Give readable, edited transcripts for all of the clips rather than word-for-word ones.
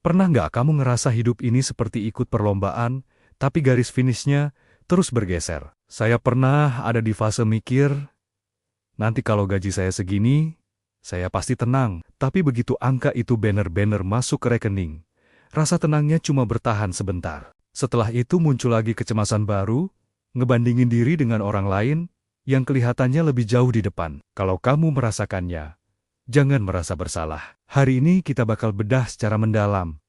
Pernah nggak kamu ngerasa hidup ini seperti ikut perlombaan, tapi garis finishnya terus bergeser? Saya pernah ada di fase mikir, nanti kalau gaji saya segini, saya pasti tenang. Tapi begitu angka itu bener-bener masuk ke rekening, rasa tenangnya cuma bertahan sebentar. Setelah itu muncul lagi kecemasan baru, ngebandingin diri dengan orang lain yang kelihatannya lebih jauh di depan. Kalau kamu merasakannya, jangan merasa bersalah. Hari ini kita bakal bedah secara mendalam.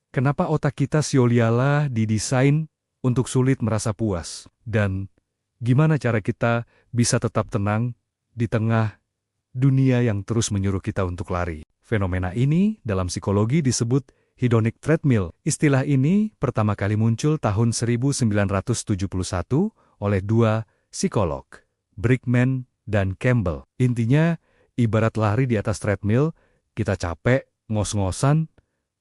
Kenapa otak kita sioliala didesain untuk sulit merasa puas? Dan gimana cara kita bisa tetap tenang di tengah dunia yang terus menyuruh kita untuk lari? Fenomena ini dalam psikologi disebut hedonic treadmill. Istilah ini pertama kali muncul tahun 1971 oleh dua psikolog, Brickman dan Campbell. Intinya, ibarat lari di atas treadmill, kita capek, ngos-ngosan,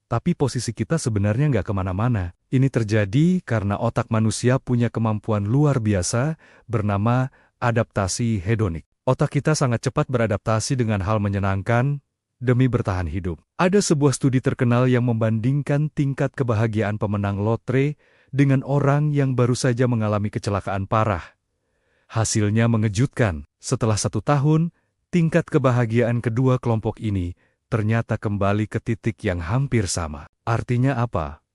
tapi posisi kita sebenarnya nggak kemana-mana. Ini terjadi karena otak manusia punya kemampuan luar biasa bernama adaptasi hedonik. Otak kita sangat cepat beradaptasi dengan hal menyenangkan demi bertahan hidup. Ada sebuah studi terkenal yang membandingkan tingkat kebahagiaan pemenang lotre dengan orang yang baru saja mengalami kecelakaan parah. Hasilnya mengejutkan. Setelah 1 tahun, tingkat kebahagiaan kedua kelompok ini ternyata kembali ke titik yang hampir sama. Artinya apa?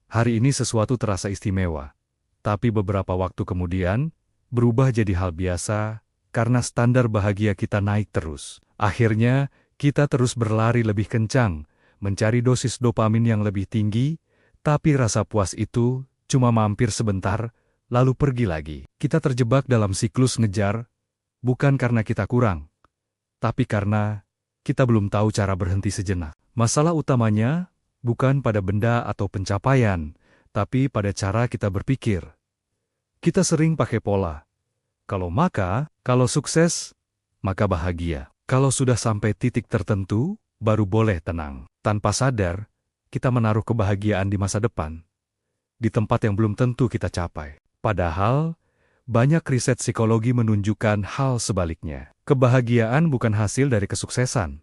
Hari ini sesuatu terasa istimewa, tapi beberapa waktu kemudian berubah jadi hal biasa karena standar bahagia kita naik terus. Akhirnya, kita terus berlari lebih kencang, mencari dosis dopamin yang lebih tinggi, tapi rasa puas itu cuma mampir sebentar, lalu pergi lagi. Kita terjebak dalam siklus ngejar, bukan karena kita kurang, tapi karena kita belum tahu cara berhenti sejenak. Masalah utamanya bukan pada benda atau pencapaian, tapi pada cara kita berpikir. Kita sering pakai pola. Kalau sukses, maka bahagia. Kalau sudah sampai titik tertentu, baru boleh tenang. Tanpa sadar, kita menaruh kebahagiaan di masa depan, di tempat yang belum tentu kita capai. Padahal, banyak riset psikologi menunjukkan hal sebaliknya. Kebahagiaan bukan hasil dari kesuksesan,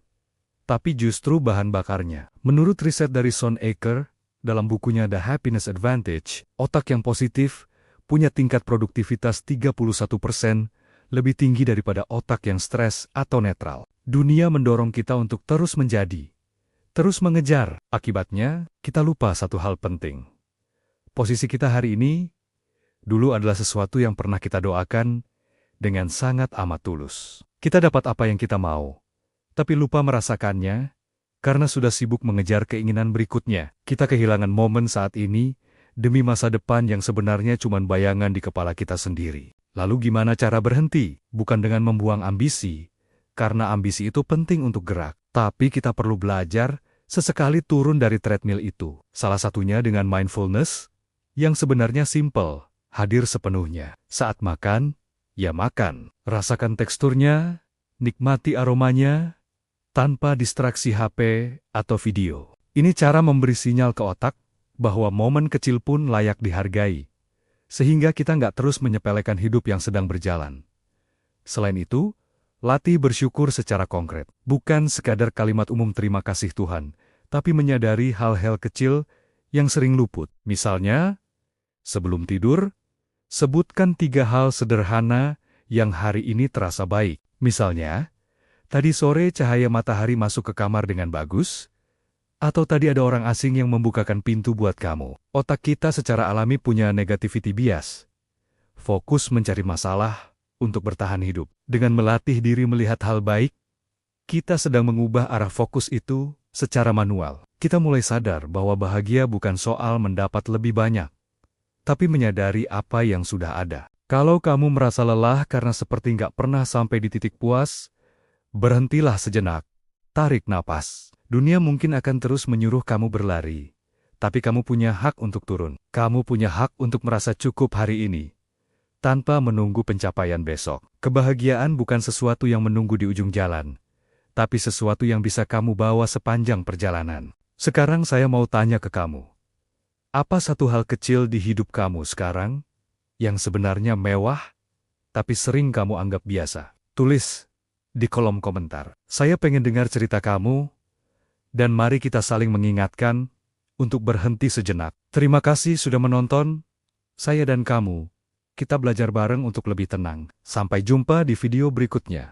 tapi justru bahan bakarnya. Menurut riset dari Sean Aker, dalam bukunya The Happiness Advantage, otak yang positif punya tingkat produktivitas 31% lebih tinggi daripada otak yang stres atau netral. Dunia mendorong kita untuk terus menjadi, terus mengejar. Akibatnya, kita lupa satu hal penting. Posisi kita hari ini dulu adalah sesuatu yang pernah kita doakan dengan sangat amat tulus. Kita dapat apa yang kita mau, tapi lupa merasakannya karena sudah sibuk mengejar keinginan berikutnya. Kita kehilangan momen saat ini demi masa depan yang sebenarnya cuma bayangan di kepala kita sendiri. Lalu gimana cara berhenti? Bukan dengan membuang ambisi, karena ambisi itu penting untuk gerak. Tapi kita perlu belajar sesekali turun dari treadmill itu. Salah satunya dengan mindfulness yang sebenarnya simple. Hadir sepenuhnya. Saat makan, ya makan. Rasakan teksturnya, nikmati aromanya, tanpa distraksi HP atau video. Ini cara memberi sinyal ke otak bahwa momen kecil pun layak dihargai, sehingga kita nggak terus menyepelekan hidup yang sedang berjalan. Selain itu, latih bersyukur secara konkret. Bukan sekadar kalimat umum terima kasih Tuhan, tapi menyadari hal-hal kecil yang sering luput. Misalnya, sebelum tidur, sebutkan 3 hal sederhana yang hari ini terasa baik. Misalnya, tadi sore cahaya matahari masuk ke kamar dengan bagus, atau tadi ada orang asing yang membukakan pintu buat kamu. Otak kita secara alami punya negativity bias. Fokus mencari masalah untuk bertahan hidup. Dengan melatih diri melihat hal baik, kita sedang mengubah arah fokus itu secara manual. Kita mulai sadar bahwa bahagia bukan soal mendapat lebih banyak, tapi menyadari apa yang sudah ada. Kalau kamu merasa lelah karena seperti nggak pernah sampai di titik puas, berhentilah sejenak, tarik napas. Dunia mungkin akan terus menyuruh kamu berlari, tapi kamu punya hak untuk turun. Kamu punya hak untuk merasa cukup hari ini, tanpa menunggu pencapaian besok. Kebahagiaan bukan sesuatu yang menunggu di ujung jalan, tapi sesuatu yang bisa kamu bawa sepanjang perjalanan. Sekarang saya mau tanya ke kamu. Apa satu hal kecil di hidup kamu sekarang yang sebenarnya mewah, tapi sering kamu anggap biasa? Tulis di kolom komentar. Saya pengen dengar cerita kamu, dan mari kita saling mengingatkan untuk berhenti sejenak. Terima kasih sudah menonton. Saya dan kamu, kita belajar bareng untuk lebih tenang. Sampai jumpa di video berikutnya.